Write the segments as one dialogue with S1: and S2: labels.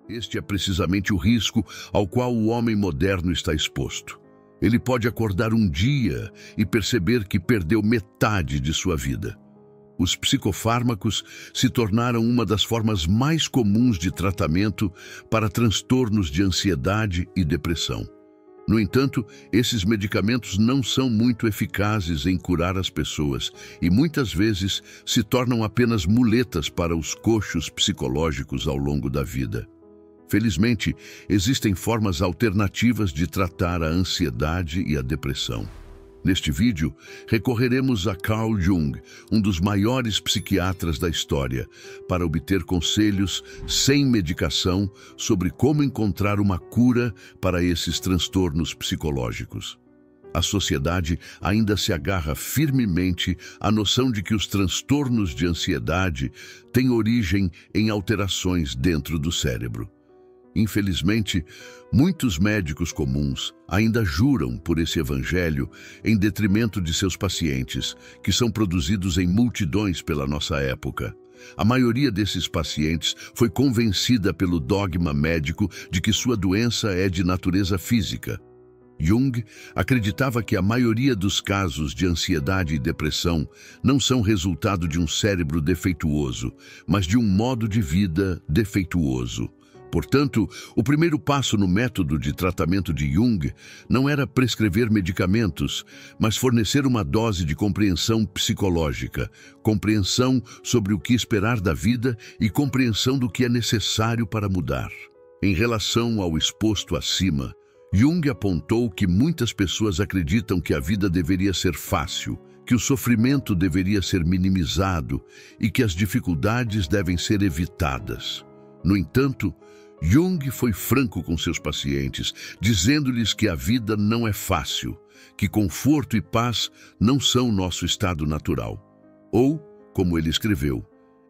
S1: Este é precisamente o risco ao qual o homem moderno está exposto. Ele pode acordar um dia e perceber que perdeu metade de sua vida. Os psicofármacos se tornaram uma das formas mais comuns de tratamento para transtornos de ansiedade e depressão. No entanto, esses medicamentos não são muito eficazes em curar as pessoas e muitas vezes se tornam apenas muletas para os coxos psicológicos ao longo da vida. Felizmente, existem formas alternativas de tratar a ansiedade e a depressão. Neste vídeo, recorreremos a Carl Jung, um dos maiores psiquiatras da história, para obter conselhos sem medicação sobre como encontrar uma cura para esses transtornos psicológicos. A sociedade ainda se agarra firmemente à noção de que os transtornos de ansiedade têm origem em alterações dentro do cérebro. Infelizmente, muitos médicos comuns ainda juram por esse evangelho em detrimento de seus pacientes, que são produzidos em multidões pela nossa época. A maioria desses pacientes foi convencida pelo dogma médico de que sua doença é de natureza física. Jung acreditava que a maioria dos casos de ansiedade e depressão não são resultado de um cérebro defeituoso, mas de um modo de vida defeituoso. Portanto, o primeiro passo no método de tratamento de Jung não era prescrever medicamentos, mas fornecer uma dose de compreensão psicológica, compreensão sobre o que esperar da vida e compreensão do que é necessário para mudar. Em relação ao exposto acima, Jung apontou que muitas pessoas acreditam que a vida deveria ser fácil, que o sofrimento deveria ser minimizado e que as dificuldades devem ser evitadas. No entanto, Jung foi franco com seus pacientes, dizendo-lhes que a vida não é fácil, que conforto e paz não são nosso estado natural. Ou, como ele escreveu,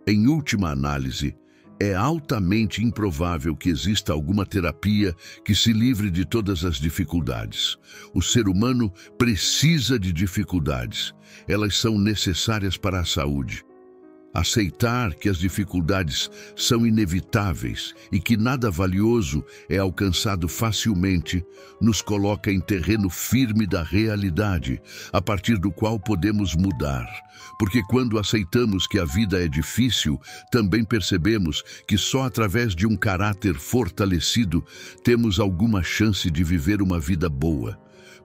S1: em última análise, é altamente improvável que exista alguma terapia que se livre de todas as dificuldades. O ser humano precisa de dificuldades. Elas são necessárias para a saúde. Aceitar que as dificuldades são inevitáveis e que nada valioso é alcançado facilmente nos coloca em terreno firme da realidade, a partir do qual podemos mudar. Porque quando aceitamos que a vida é difícil, também percebemos que só através de um caráter fortalecido temos alguma chance de viver uma vida boa.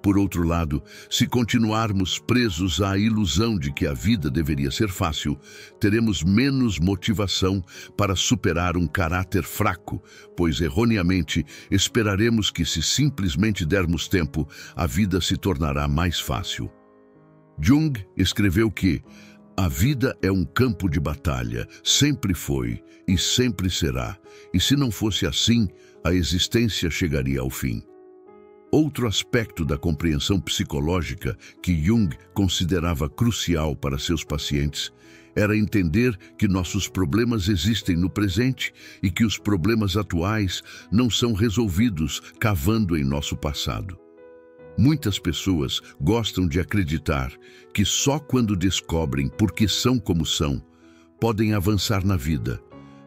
S1: Por outro lado, se continuarmos presos à ilusão de que a vida deveria ser fácil, teremos menos motivação para superar um caráter fraco, pois erroneamente esperaremos que, se simplesmente dermos tempo, a vida se tornará mais fácil. Jung escreveu que a vida é um campo de batalha, sempre foi e sempre será, e se não fosse assim, a existência chegaria ao fim. Outro aspecto da compreensão psicológica que Jung considerava crucial para seus pacientes era entender que nossos problemas existem no presente e que os problemas atuais não são resolvidos cavando em nosso passado. Muitas pessoas gostam de acreditar que só quando descobrem por que são como são, podem avançar na vida.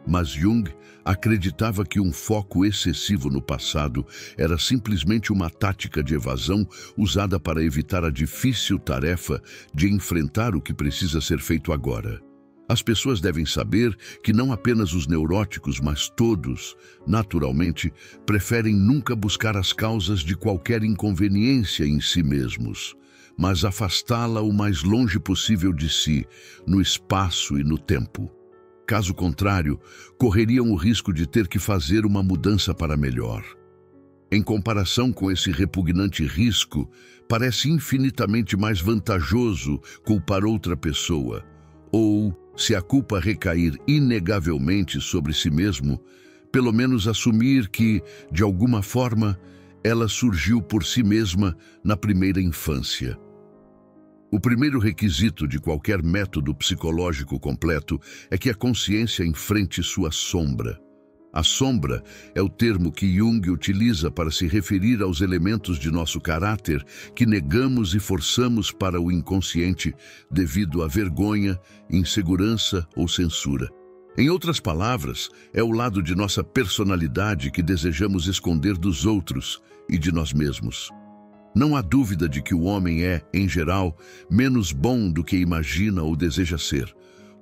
S1: Mas Jung acreditava que um foco excessivo no passado era simplesmente uma tática de evasão usada para evitar a difícil tarefa de enfrentar o que precisa ser feito agora. As pessoas devem saber que não apenas os neuróticos, mas todos, naturalmente, preferem nunca buscar as causas de qualquer inconveniência em si mesmos, mas afastá-la o mais longe possível de si, no espaço e no tempo. Caso contrário, correriam o risco de ter que fazer uma mudança para melhor. Em comparação com esse repugnante risco, parece infinitamente mais vantajoso culpar outra pessoa, ou, se a culpa recair inegavelmente sobre si mesmo, pelo menos assumir que, de alguma forma, ela surgiu por si mesma na primeira infância. O primeiro requisito de qualquer método psicológico completo é que a consciência enfrente sua sombra. A sombra é o termo que Jung utiliza para se referir aos elementos de nosso caráter que negamos e forçamos para o inconsciente devido à vergonha, insegurança ou censura. Em outras palavras, é o lado de nossa personalidade que desejamos esconder dos outros e de nós mesmos. Não há dúvida de que o homem é, em geral, menos bom do que imagina ou deseja ser.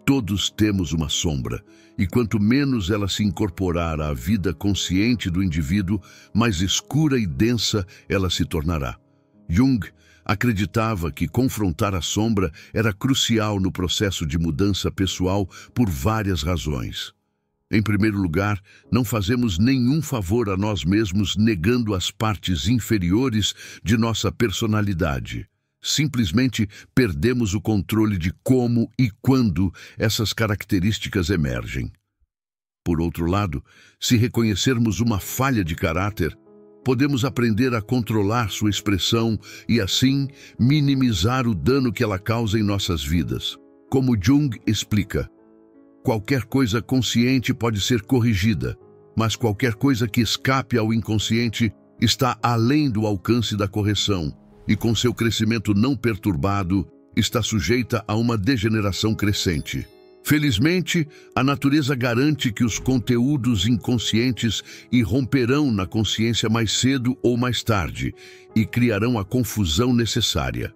S1: Todos temos uma sombra, e quanto menos ela se incorporar à vida consciente do indivíduo, mais escura e densa ela se tornará. Jung acreditava que confrontar a sombra era crucial no processo de mudança pessoal por várias razões. Em primeiro lugar, não fazemos nenhum favor a nós mesmos negando as partes inferiores de nossa personalidade. Simplesmente perdemos o controle de como e quando essas características emergem. Por outro lado, se reconhecermos uma falha de caráter, podemos aprender a controlar sua expressão e, assim, minimizar o dano que ela causa em nossas vidas. Como Jung explica, qualquer coisa consciente pode ser corrigida, mas qualquer coisa que escape ao inconsciente está além do alcance da correção e, com seu crescimento não perturbado, está sujeita a uma degeneração crescente. Felizmente, a natureza garante que os conteúdos inconscientes irromperão na consciência mais cedo ou mais tarde e criarão a confusão necessária.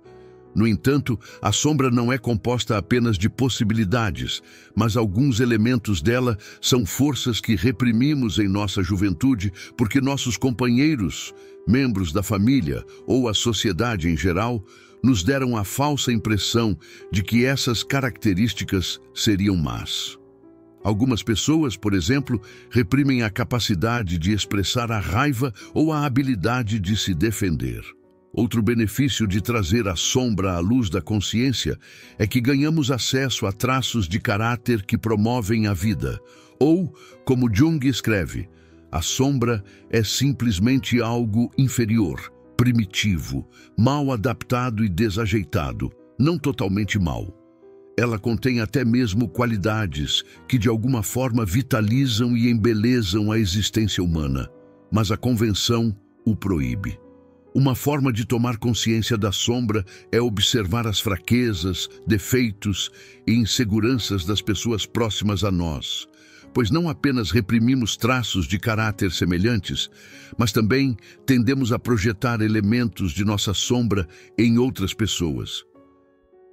S1: No entanto, a sombra não é composta apenas de possibilidades, mas alguns elementos dela são forças que reprimimos em nossa juventude porque nossos companheiros, membros da família ou a sociedade em geral, nos deram a falsa impressão de que essas características seriam más. Algumas pessoas, por exemplo, reprimem a capacidade de expressar a raiva ou a habilidade de se defender. Outro benefício de trazer a sombra à luz da consciência é que ganhamos acesso a traços de caráter que promovem a vida. Ou, como Jung escreve, a sombra é simplesmente algo inferior, primitivo, mal adaptado e desajeitado, não totalmente mal. Ela contém até mesmo qualidades que de alguma forma vitalizam e embelezam a existência humana, mas a convenção o proíbe. Uma forma de tomar consciência da sombra é observar as fraquezas, defeitos e inseguranças das pessoas próximas a nós, pois não apenas reprimimos traços de caráter semelhantes, mas também tendemos a projetar elementos de nossa sombra em outras pessoas.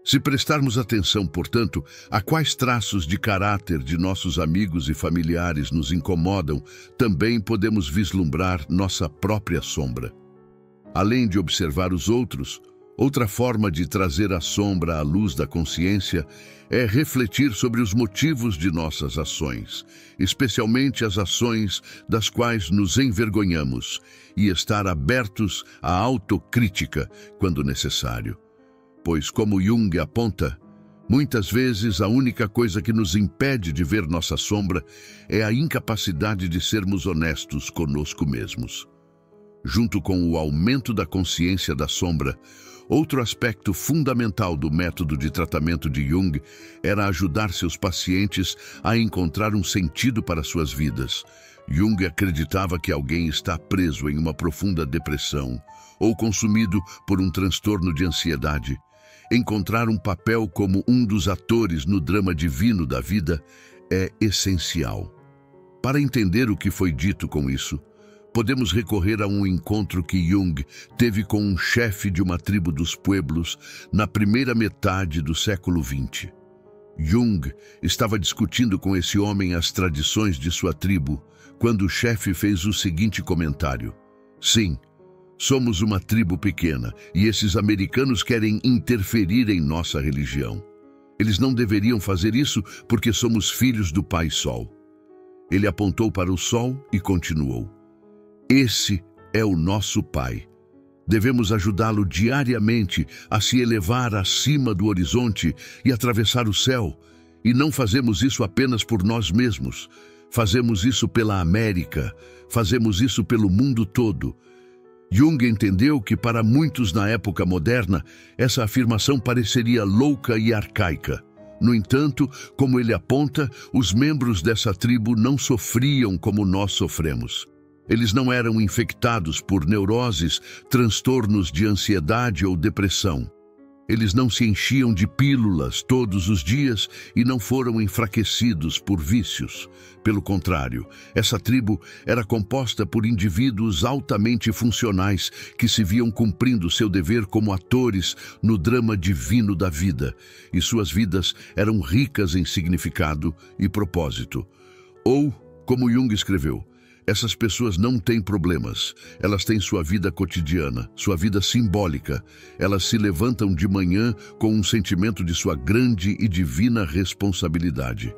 S1: Se prestarmos atenção, portanto, a quais traços de caráter de nossos amigos e familiares nos incomodam, também podemos vislumbrar nossa própria sombra. Além de observar os outros, outra forma de trazer a sombra à luz da consciência é refletir sobre os motivos de nossas ações, especialmente as ações das quais nos envergonhamos, e estar abertos à autocrítica quando necessário. Pois, como Jung aponta, muitas vezes a única coisa que nos impede de ver nossa sombra é a incapacidade de sermos honestos conosco mesmos. Junto com o aumento da consciência da sombra, outro aspecto fundamental do método de tratamento de Jung era ajudar seus pacientes a encontrar um sentido para suas vidas. Jung acreditava que alguém está preso em uma profunda depressão ou consumido por um transtorno de ansiedade. Encontrar um papel como um dos atores no drama divino da vida é essencial. Para entender o que foi dito com isso, podemos recorrer a um encontro que Jung teve com um chefe de uma tribo dos Pueblos na primeira metade do século XX. Jung estava discutindo com esse homem as tradições de sua tribo, quando o chefe fez o seguinte comentário: "Sim, somos uma tribo pequena e esses americanos querem interferir em nossa religião. Eles não deveriam fazer isso porque somos filhos do Pai Sol." Ele apontou para o Sol e continuou: "Esse é o nosso Pai. Devemos ajudá-lo diariamente a se elevar acima do horizonte e atravessar o céu. E não fazemos isso apenas por nós mesmos. Fazemos isso pela América. Fazemos isso pelo mundo todo." Jung entendeu que para muitos na época moderna, essa afirmação pareceria louca e arcaica. No entanto, como ele aponta, os membros dessa tribo não sofriam como nós sofremos. Eles não eram infectados por neuroses, transtornos de ansiedade ou depressão. Eles não se enchiam de pílulas todos os dias e não foram enfraquecidos por vícios. Pelo contrário, essa tribo era composta por indivíduos altamente funcionais que se viam cumprindo seu dever como atores no drama divino da vida, e suas vidas eram ricas em significado e propósito. Ou, como Jung escreveu, essas pessoas não têm problemas, elas têm sua vida cotidiana, sua vida simbólica. Elas se levantam de manhã com um sentimento de sua grande e divina responsabilidade.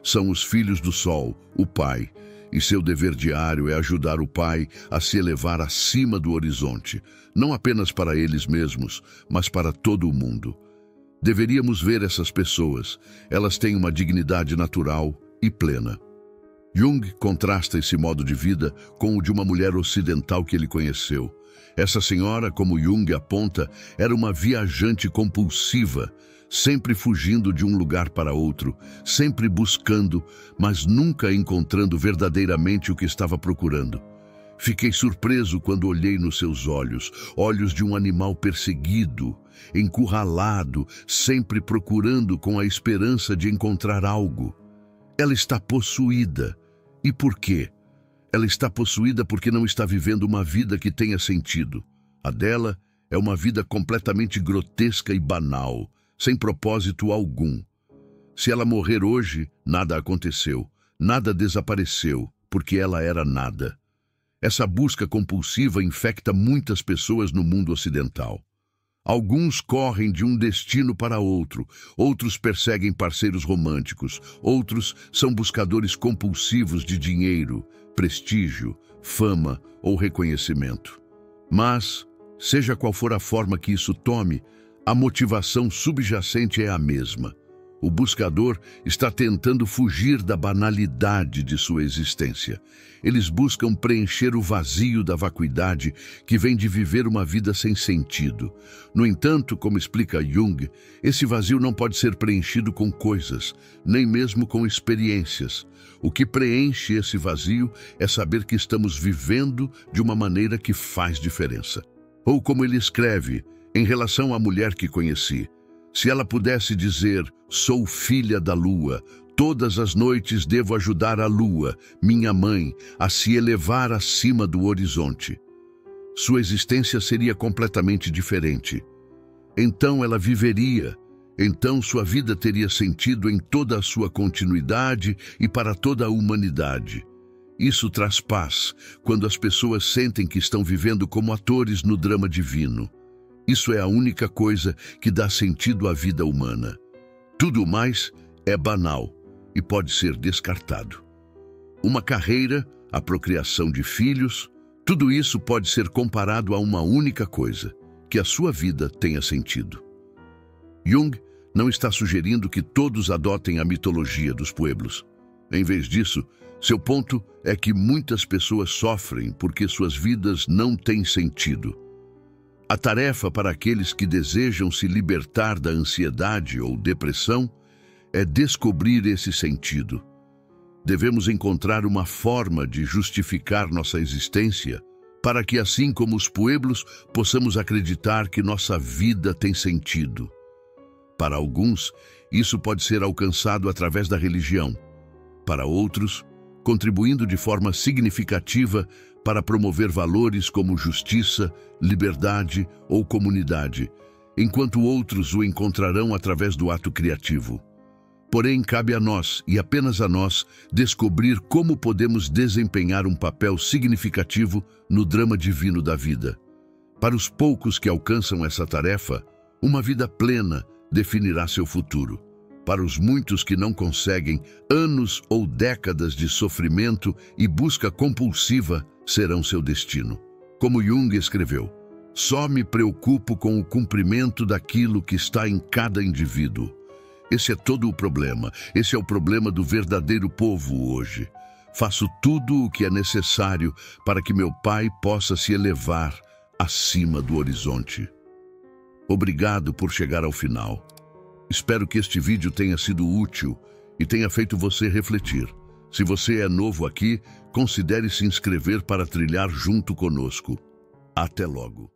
S1: São os filhos do sol, o Pai, e seu dever diário é ajudar o Pai a se elevar acima do horizonte, não apenas para eles mesmos, mas para todo o mundo. Deveríamos ver essas pessoas, elas têm uma dignidade natural e plena. Jung contrasta esse modo de vida com o de uma mulher ocidental que ele conheceu. Essa senhora, como Jung aponta, era uma viajante compulsiva, sempre fugindo de um lugar para outro, sempre buscando, mas nunca encontrando verdadeiramente o que estava procurando. Fiquei surpreso quando olhei nos seus olhos, olhos de um animal perseguido, encurralado, sempre procurando com a esperança de encontrar algo. Ela está possuída. E por quê? Ela está possuída porque não está vivendo uma vida que tenha sentido. A dela é uma vida completamente grotesca e banal, sem propósito algum. Se ela morrer hoje, nada aconteceu, nada desapareceu, porque ela era nada. Essa busca compulsiva infecta muitas pessoas no mundo ocidental. Alguns correm de um destino para outro, outros perseguem parceiros românticos, outros são buscadores compulsivos de dinheiro, prestígio, fama ou reconhecimento. Mas, seja qual for a forma que isso tome, a motivação subjacente é a mesma. O buscador está tentando fugir da banalidade de sua existência. Eles buscam preencher o vazio da vacuidade que vem de viver uma vida sem sentido. No entanto, como explica Jung, esse vazio não pode ser preenchido com coisas, nem mesmo com experiências. O que preenche esse vazio é saber que estamos vivendo de uma maneira que faz diferença. Ou como ele escreve, em relação à mulher que conheci, se ela pudesse dizer, sou filha da lua, todas as noites devo ajudar a lua, minha mãe, a se elevar acima do horizonte. Sua existência seria completamente diferente. Então ela viveria, então sua vida teria sentido em toda a sua continuidade e para toda a humanidade. Isso traz paz, quando as pessoas sentem que estão vivendo como atores no drama divino. Isso é a única coisa que dá sentido à vida humana. Tudo mais é banal e pode ser descartado. Uma carreira, a procriação de filhos, tudo isso pode ser comparado a uma única coisa, que a sua vida tenha sentido. Jung não está sugerindo que todos adotem a mitologia dos pueblos. Em vez disso, seu ponto é que muitas pessoas sofrem porque suas vidas não têm sentido. A tarefa para aqueles que desejam se libertar da ansiedade ou depressão é descobrir esse sentido. Devemos encontrar uma forma de justificar nossa existência para que, assim como os pueblos, possamos acreditar que nossa vida tem sentido. Para alguns, isso pode ser alcançado através da religião. Para outros, contribuindo de forma significativa para promover valores como justiça, liberdade ou comunidade, enquanto outros o encontrarão através do ato criativo. Porém, cabe a nós, e apenas a nós, descobrir como podemos desempenhar um papel significativo no drama divino da vida. Para os poucos que alcançam essa tarefa, uma vida plena definirá seu futuro. Para os muitos que não conseguem, anos ou décadas de sofrimento e busca compulsiva serão seu destino. Como Jung escreveu, só me preocupo com o cumprimento daquilo que está em cada indivíduo. Esse é todo o problema. Esse é o problema do verdadeiro povo hoje. Faço tudo o que é necessário para que meu Pai possa se elevar acima do horizonte. Obrigado por chegar ao final. Espero que este vídeo tenha sido útil e tenha feito você refletir. Se você é novo aqui, considere se inscrever para trilhar junto conosco. Até logo.